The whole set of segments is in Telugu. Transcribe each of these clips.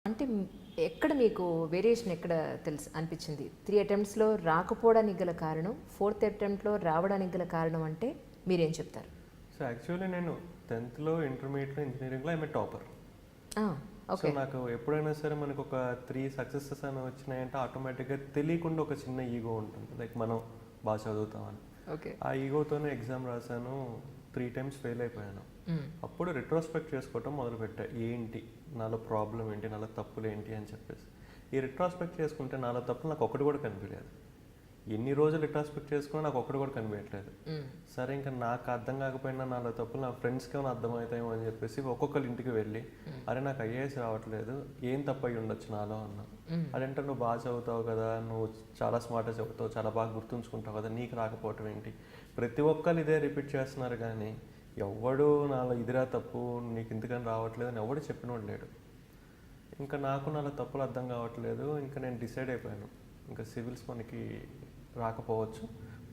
అంటే ఎక్కడ మీకు వేరియేషన్ ఎక్కడ అనిపించింది? 3 అటెంప్ట్స్లో రాకపోవడానికి గల కారణం, 4th అటెంప్ట్లో రావడానికి గల కారణం అంటే మీరేం చెప్తారు? సో యాక్చువల్లీ నేను 10th ఇంటర్మీడియట్లో ఇంజనీరింగ్లో ఐఎమ్ టాపర్. సో నాకు ఎప్పుడైనా సరే మనకు ఒక 3 సక్సెసెస్ అని వచ్చినాయంటే ఆటోమేటిక్గా తెలియకుండా ఒక చిన్న ఈగో ఉంటుంది, లైక్ మనం బాగా చదువుతామని. ఆ ఈగోతోనే ఎగ్జామ్ రాశాను, 3 times ఫెయిల్ అయిపోయాను. అప్పుడు రిట్రోస్పెక్ట్ చేసుకోవటం మొదలుపెట్టా, ఏంటి నాలో ప్రాబ్లం ఏంటి, నాలో తప్పులు ఏంటి అని చెప్పేసి. ఈ రిట్రోస్పెక్ట్ చేసుకుంటే నాలో తప్పులు నాకు ఒకటి కూడా కనిపించలేదు. ఎన్ని రోజులు రిట్రోస్పెక్ట్ చేసుకున్నా నాకు ఒకటి కూడా కనిపించట్లేదు. సరే ఇంకా నాకు అర్థం కాకపోయినా నాలో తప్పులు నా ఫ్రెండ్స్కి ఏమైనా అర్థమవుతాయేమో అని చెప్పేసి ఒక్కొక్కరి ఇంటికి వెళ్ళి, అరే నాకు ఐఏఎస్ రావట్లేదు, ఏం తప్పు అయ్యి ఉండొచ్చు నాలో అన్నా. అదంటే నువ్వు బాగా చదువుతావు కదా, నువ్వు చాలా స్మార్ట్గా చదువుతావు, చాలా బాగా గుర్తుంచుకుంటావు కదా, నీకు రాకపోవటం ఏంటి? ప్రతి ఒక్కరు ఇదే రిపీట్ చేస్తున్నారు, కానీ ఎవడు నాలో ఇదిరా తప్పు, నీకు ఇంతకని రావట్లేదు అని ఎవడు చెప్పినోడు లేడు. ఇంకా నాకు నాలో తప్పులు అర్థం కావట్లేదు. ఇంకా నేను డిసైడ్ అయిపోయాను, ఇంకా సివిల్స్ మనకి రాకపోవచ్చు,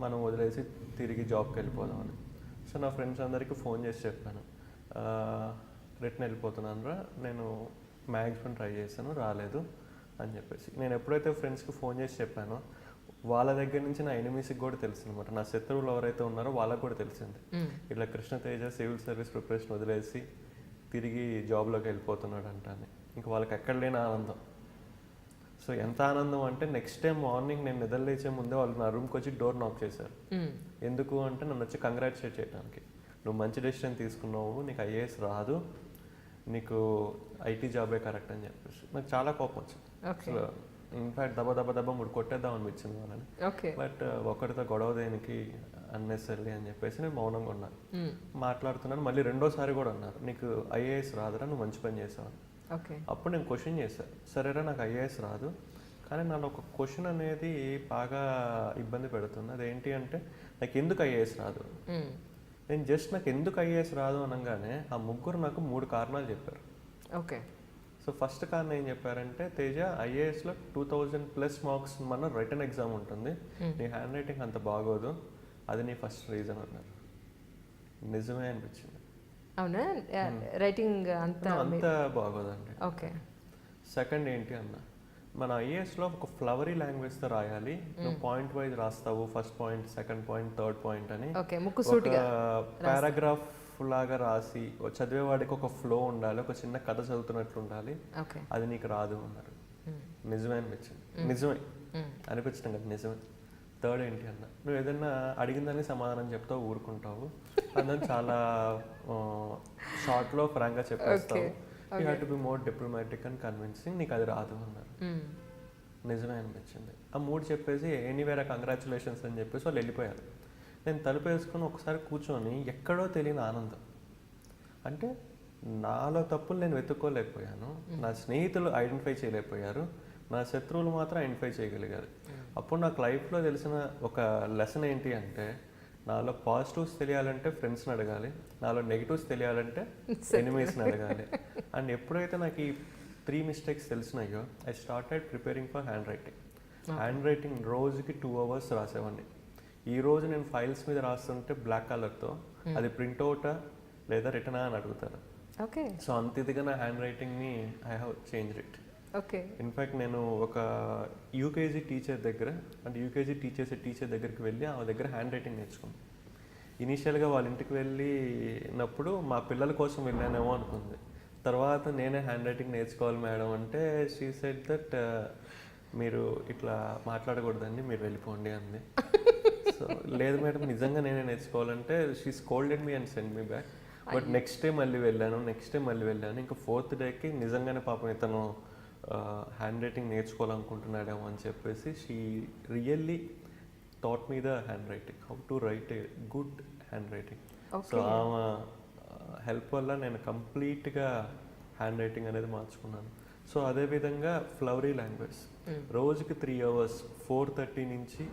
మనం వదిలేసి తిరిగి జాబ్కి వెళ్ళిపోదామని. సో నా ఫ్రెండ్స్ అందరికీ ఫోన్ చేసి చెప్పాను, రిటర్న్ వెళ్ళిపోతున్నాను రా, నేను మ్యాక్సిమం ట్రై చేశాను, రాలేదు అని చెప్పేసి. నేను ఎప్పుడైతే ఫ్రెండ్స్కి ఫోన్ చేసి చెప్పానో వాళ్ళ దగ్గర నుంచి నా ఎనిమీస్కి కూడా తెలిసింది అనమాట. నా శత్రువులు ఎవరైతే ఉన్నారో వాళ్ళకు కూడా తెలిసింది, ఇట్లా కృష్ణతేజ సివిల్ సర్వీస్ ప్రిపరేషన్ వదిలేసి తిరిగి జాబ్లోకి వెళ్ళిపోతున్నాడు అంటాను. ఇంకా వాళ్ళకి ఎక్కడ లేని ఆనందం. సో ఎంత ఆనందం అంటే నెక్స్ట్ డే మార్నింగ్ నేను నిద్ర లేచే ముందే వాళ్ళు నా రూమ్కి వచ్చి డోర్ నాక్ చేశారు. ఎందుకు అంటే నన్ను వచ్చి కంగ్రాచులేట్ చేయడానికి, నువ్వు మంచి డెసిషన్ తీసుకున్నావు, నీకు ఐఏఎస్ రాదు, నీకు ఐటీ జాబే కరెక్ట్ అని చెప్పేసి. నాకు చాలా కోపం వచ్చింది. అసలు ఇన్ఫ్యాక్ట్ దెబ్బ ముడి కొట్టేద్దాం అనిపించింది వాళ్ళని. బట్ ఒకరితో గొడవ దేనికి అన్నెసరీ అని చెప్పేసి నేను మౌనంగా ఉన్నాను. మాట్లాడుతున్నాను. మళ్ళీ రెండోసారి కూడా అన్నారు, నీకు ఐఏఎస్ రాదురా, నువ్వు మంచి పని చేసావు. అప్పుడు నేను క్వశ్చన్ చేశాను, సరేరా నాకు ఐఏఎస్ రాదు, కానీ నాలో ఒక క్వశ్చన్ అనేది బాగా ఇబ్బంది పెడుతుంది. అదేంటి అంటే నాకు ఎందుకు ఐఏఎస్ రాదు. నేను జస్ట్ నాకు ఎందుకు ఐఏఎస్ రాదు అనగానే ఆ ముగ్గురు నాకు 3 కారణాలు చెప్పారు. సో ఫస్ట్ కారణం ఏం చెప్పారంటే, తేజ ఐఏఎస్లో 2000+ మార్క్స్ మన రిటర్న్ ఎగ్జామ్ ఉంటుంది, నీ హ్యాండ్ రైటింగ్ అంత బాగోదు, అది నీ ఫస్ట్ రీజన్ అన్నారు. నిజమే అనిపించింది. అవునా? రైటింగ్ అంతా బాగోదండి. సెకండ్ ఏంటి అన్న, మన ఐఏఎస్లో ఒక ఫ్లవరీ లాంగ్వేజ్తో రాయాలి, నువ్వు పాయింట్ వైజ్ రాస్తావు, first point, second point, third point అని ఒక పారాగ్రాఫ్ లాగా రాసి చదివేవాడికి ఒక ఫ్లో ఉండాలి, ఒక చిన్న కథ చదువుతున్నట్లు ఉండాలి, అది నీకు రాదు అన్నారు. నిజమే అనిపించింది. నిజమే అనిపించడం కదా, నిజమే. థర్డ్ ఏంటి అన్న, నువ్వు ఏదైనా అడిగిందని సమాధానం చెప్తావు, ఊరుకుంటావు, అందులో చాలా షార్ట్లో ఫ్రాంక్గా చెప్పేస్తావు, you have to be more diplomatic and convincing, నీకు అది రాదు అన్నారు. నిజమే అనిపించింది. ఆ 3 చెప్పేసి ఎనీవేరా కంగ్రాచులేషన్స్ అని చెప్పేసి వాళ్ళు వెళ్ళిపోయారు. నేను తలుపు వేసుకొని ఒకసారి కూర్చొని ఎక్కడో తెలియని ఆనందం. అంటే నాలో తప్పులు నేను వెతుక్కోలేకపోయాను, నా స్నేహితులు ఐడెంటిఫై చేయలేకపోయారు, నా శత్రువులు మాత్రం ఐడెంటిఫై చేయగలిగారు. అప్పుడు నాకు లైఫ్లో తెలిసిన ఒక లెసన్ ఏంటి అంటే, నాలో పాజిటివ్స్ తెలియాలంటే ఫ్రెండ్స్ని అడగాలి, నాలో నెగిటివ్స్ తెలియాలంటే ఎనిమీస్ని అడగాలి. అండ్ ఎప్పుడైతే నాకు ఈ 3 మిస్టేక్స్ తెలిసినాయో, I started preparing for handwriting. Handwriting రోజుకి 2 hours రాసేవాడిని. ఈరోజు నేను ఫైల్స్ మీద రాస్తుంటే బ్లాక్ కలర్తో అది ప్రింట్అవుటా లేదా రిటర్నా అని అడుగుతారు. సో అంత ఇదిగా నా హ్యాండ్ రైటింగ్ని I have changed it. In fact నేను ఒక యూకేజీ టీచర్ దగ్గర, అంటే యూకేజీ టీచర్ దగ్గరికి వెళ్ళి ఆ దగ్గర హ్యాండ్ రైటింగ్ నేర్చుకున్నాను. ఇనీషియల్గా వాళ్ళ ఇంటికి వెళ్ళినప్పుడు మా పిల్లల కోసం వెళ్ళానేమో అనుకుంది. తర్వాత నేనే హ్యాండ్ రైటింగ్ నేర్చుకోవాలి మేడం అంటే, షీ సెడ్ దట్ మీరు ఇట్లా మాట్లాడకూడదండి, మీరు వెళ్ళిపోండి అంది. సో లేదు మేడం నిజంగా నేనే నేర్చుకోవాలంటే, she scolded me and send me back. But next day మళ్ళీ వెళ్ళాను. ఇంకా 4th డేకి నిజంగానే పాపం ఇతను హ్యాండ్ రైటింగ్ నేర్చుకోవాలనుకుంటున్నాడేమో అని చెప్పేసి she really taught me the handwriting, how to write a good handwriting. So ఆమె హెల్ప్ వల్ల నేను కంప్లీట్గా హ్యాండ్ రైటింగ్ అనేది మార్చుకున్నాను. సో అదేవిధంగా ఫ్లవరీ లాంగ్వేజ్ రోజుకి 3 hours, 4:30 నుంచి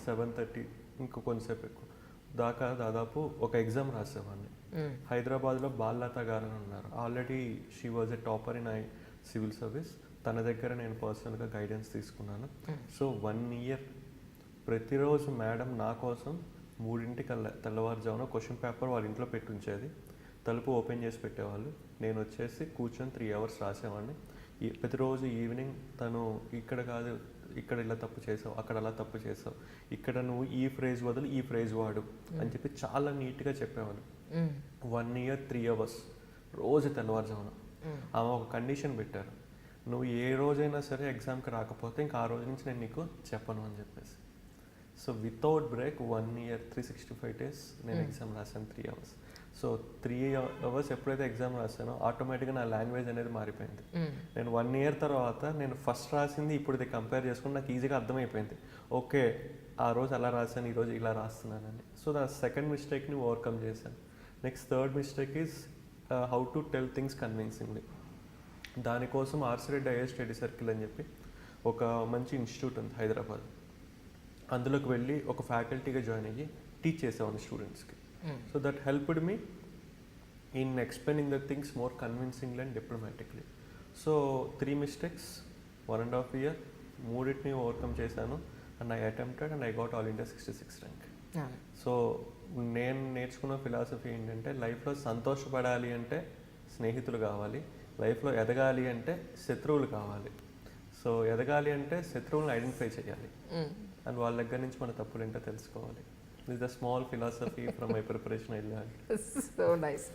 7:30 ఇంకో కొంతసేపు ఎక్కువ దాకా దాదాపు ఒక ఎగ్జామ్ రాసేవాడిని. హైదరాబాద్లో బాల్లత గారు అని ఉన్నారు, already she was a topper in civil service. తన దగ్గర నేను పర్సనల్గా గైడెన్స్ తీసుకున్నాను. సో 1 year ప్రతిరోజు మేడం నా కోసం 3:00 తెల్లవారుజామున క్వశ్చన్ పేపర్ వాళ్ళ ఇంట్లో పెట్టి ఉంచేది, తలుపు ఓపెన్ చేసి పెట్టేవాళ్ళు, నేను వచ్చేసి కూర్చొని 3 hours రాసేవాడిని. ప్రతిరోజు ఈవినింగ్ తను ఇక్కడ కాదు, ఇక్కడ ఇలా తప్పు చేసావు, అక్కడ అలా తప్పు చేసావు, ఇక్కడ నువ్వు ఈ ఫ్రేజ్ బదులు ఈ ఫ్రేజ్ వాడు అని చెప్పి చాలా నీట్గా చెప్పేవాళ్ళు. 1 year 3 hours రోజు తెల్లవారుజామున. ఆమె ఒక కండిషన్ పెట్టారు, నువ్వు ఏ రోజైనా సరే ఎగ్జామ్కి రాకపోతే ఇంకా ఆ రోజు నుంచి నేను నీకు చెప్పను అని చెప్పేసి. So without break 1 year 365 days నేను ఎగ్జామ్ రాశాను 3 hours. సో 3 hours ఎప్పుడైతే ఎగ్జామ్ రాశానో ఆటోమేటిక్గా నా లాంగ్వేజ్ అనేది మారిపోయింది. నేను 1 year తర్వాత నేను ఫస్ట్ రాసింది ఇప్పుడు ఇది కంపేర్ చేసుకుని నాకు ఈజీగా అర్థమైపోయింది, ఓకే ఆ రోజు అలా రాశాను, ఈరోజు ఇలా రాస్తున్నానని. సో నా సెకండ్ మిస్టేక్ని ఓవర్కమ్ చేశాను. Next third mistake is how to tell things convincingly. దానికోసం RC Reddy IAS study circle అని చెప్పి ఒక మంచి ఇన్స్టిట్యూట్ ఉంది హైదరాబాద్. అందులోకి వెళ్ళి ఒక ఫ్యాకల్టీగా జాయిన్ అయ్యి టీచ్ చేసేవాడిని స్టూడెంట్స్కి. So that helped me in explaining the things more convincingly and diplomatically. So 3 mistakes, 1.5 year, మూడింటిని ఓవర్కమ్ చేశాను. And I attempted and I got all India 66th rank. సో నేను నేర్చుకున్న ఫిలాసఫీ ఏంటంటే, లైఫ్లో సంతోషపడాలి అంటే స్నేహితులు కావాలి, లైఫ్లో ఎదగాలి అంటే శత్రువులు కావాలి. సో ఎదగాలి అంటే శత్రువులను ఐడెంటిఫై చేయాలి అండ్ వాళ్ళ దగ్గర నుంచి మన తప్పులు ఏంటో తెలుసుకోవాలి. This the small philosophy from my preparation I learned. So nice.